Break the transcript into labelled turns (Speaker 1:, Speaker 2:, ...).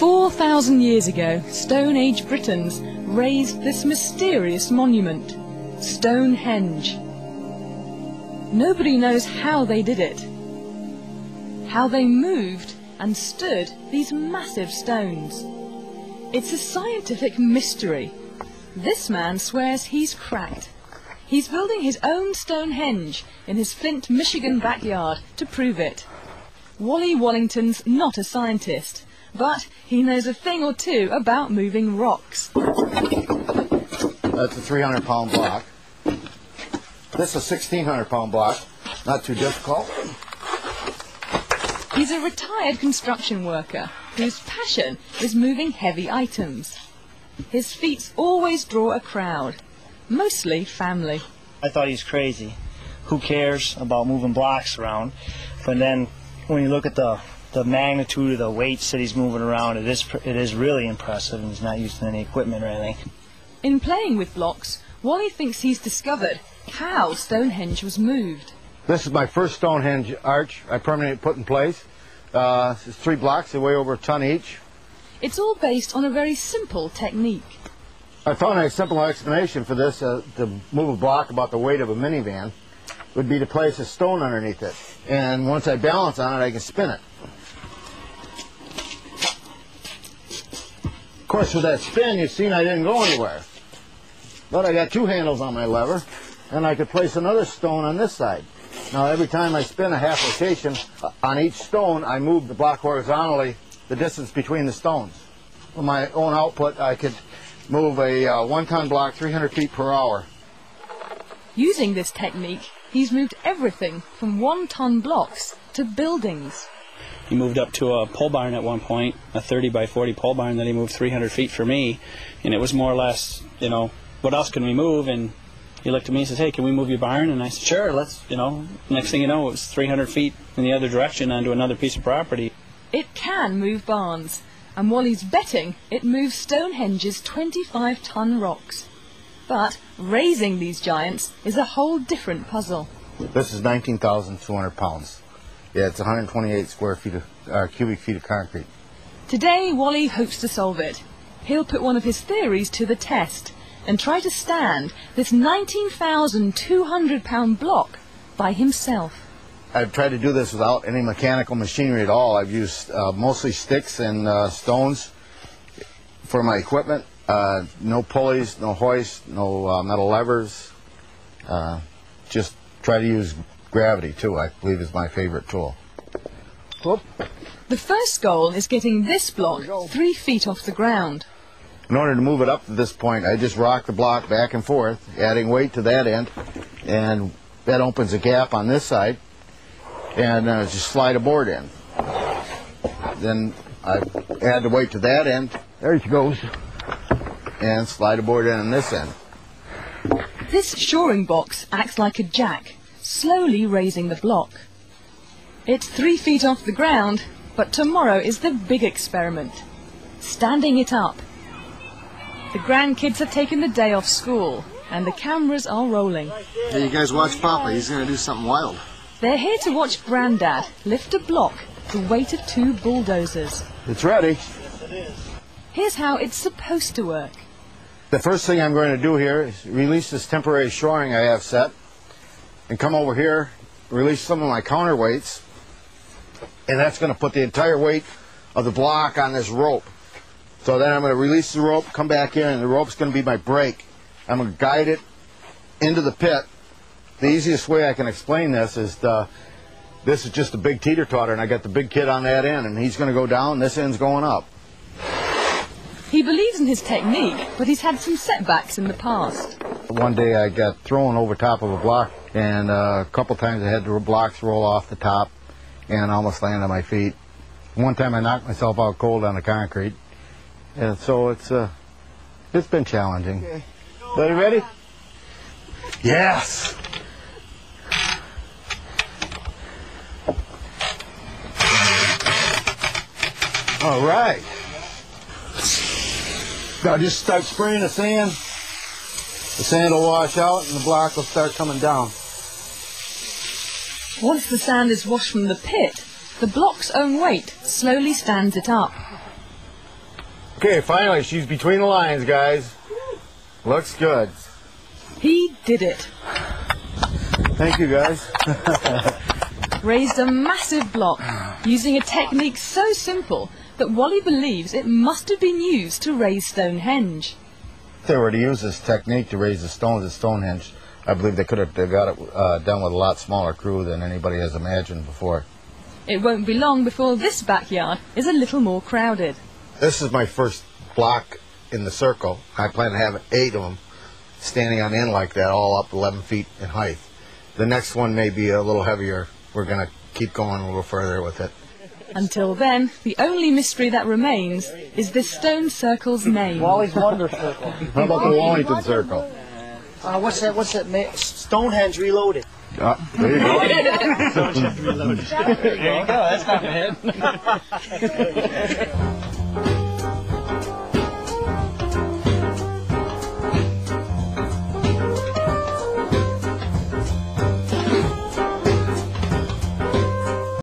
Speaker 1: 4,000 years ago, Stone Age Britons raised this mysterious monument, Stonehenge. Nobody knows how they did it, how they moved and stood these massive stones. It's a scientific mystery. This man swears he's cracked. He's building his own Stonehenge in his Flint, Michigan backyard to prove it. Wally Wallington's not a scientist, but he knows a thing or two about moving rocks.
Speaker 2: That's a 300-pound block. This is a 1,600-pound block. Not too difficult.
Speaker 1: He's a retired construction worker whose passion is moving heavy items. His feats always draw a crowd, mostly family.
Speaker 3: I thought he's crazy. Who cares about moving blocks around? But then when you look at the magnitude of the weights that he's moving around, it is really impressive, and he's not using any equipment or anything.
Speaker 1: In playing with blocks, Wally thinks he's discovered how Stonehenge was moved.
Speaker 2: This is my first Stonehenge arch I permanently put in place. It's 3 blocks, they weigh over a ton each.
Speaker 1: It's all based on a very simple technique.
Speaker 2: I found a simple explanation for this, to move a block about the weight of a minivan, would be to place a stone underneath it. And once I balance on it, I can spin it. Of course, with that spin, you've seen I didn't go anywhere. But I got 2 handles on my lever, and I could place another stone on this side. Now, every time I spin a half rotation on each stone, I move the block horizontally, the distance between the stones. With my own output, I could move a 1-ton block 300 feet per hour.
Speaker 1: Using this technique, he's moved everything from 1-ton blocks to buildings.
Speaker 4: He moved up to a pole barn at one point, a 30 by 40 pole barn that he moved 300 feet for me, and it was more or less, what else can we move? And he looked at me and says, hey, can we move your barn? And I said, sure, let's, Next thing you know, it was 300 feet in the other direction onto another piece of property.
Speaker 1: It can move barns, and Wally's betting it moves Stonehenge's 25-ton rocks. But raising these giants is a whole different puzzle.
Speaker 2: This is 19,200 pounds. Yeah, it's 128 cubic feet of concrete.
Speaker 1: Today, Wally hopes to solve it. He'll put one of his theories to the test and try to stand this 19,200-pound block by himself.
Speaker 2: I've tried to do this without any mechanical machinery at all. I've used mostly sticks and stones for my equipment. No pulleys, no hoists, no metal levers. Just try to use gravity, too, I believe is my favorite tool. Whoop.
Speaker 1: The first goal is getting this block 3 feet off the ground.
Speaker 2: In order to move it up to this point, I just rock the block back and forth, adding weight to that end, and that opens a gap on this side, and just slide a board in. Then I add the weight to that end, there it goes, and slide a board in on this end.
Speaker 1: This shoring box acts like a jack, slowly raising the block. It's 3 feet off the ground, but tomorrow is the big experiment, standing it up. The grandkids have taken the day off school, and the cameras are rolling.
Speaker 2: Hey, you guys watch Papa, he's going to do something wild.
Speaker 1: They're here to watch Grandad lift a block the weight of 2 bulldozers.
Speaker 2: It's ready.
Speaker 3: Yes, it is.
Speaker 1: Here's how it's supposed to work.
Speaker 2: The first thing I'm going to do here is release this temporary shoring I have set, and come over here, release some of my counterweights, and that's going to put the entire weight of the block on this rope. So then I'm going to release the rope, come back in, and the rope's going to be my brake. I'm going to guide it into the pit. The easiest way I can explain this is this is just a big teeter-totter, and I got the big kid on that end, and he's going to go down, this end's going up.
Speaker 1: He believes in his technique, but he's had some setbacks in the past.
Speaker 2: One day I got thrown over top of a block, and a couple times I had the blocks roll off the top and almost land on my feet. One time I knocked myself out cold on the concrete, and so it's been challenging. Okay. Everybody ready? Yes! All right. Now just start spraying the sand. The sand will wash out and the block will start coming down.
Speaker 1: Once the sand is washed from the pit, the block's own weight slowly stands it up.
Speaker 2: Okay, finally, she's between the lines, guys. Looks good.
Speaker 1: He did it.
Speaker 2: Thank you, guys.
Speaker 1: Raised a massive block using a technique so simple that Wally believes it must have been used to raise Stonehenge.
Speaker 2: If they were to use this technique to raise the stones at Stonehenge, I believe they could have got it done with a lot smaller crew than anybody has imagined before.
Speaker 1: It won't be long before this backyard is a little more crowded.
Speaker 2: This is my first block in the circle. I plan to have 8 of them standing on end like that, all up 11 feet in height. The next one may be a little heavier. We're going to keep going a little further with it.
Speaker 1: Until then, the only mystery that remains is this stone circle's name.
Speaker 3: Wally's Wonder Circle.
Speaker 2: How about the Wallington Circle?
Speaker 3: What's that? Stonehenge Reloaded.
Speaker 2: There you go.
Speaker 3: Stonehenge Reloaded. There you go. That's not bad.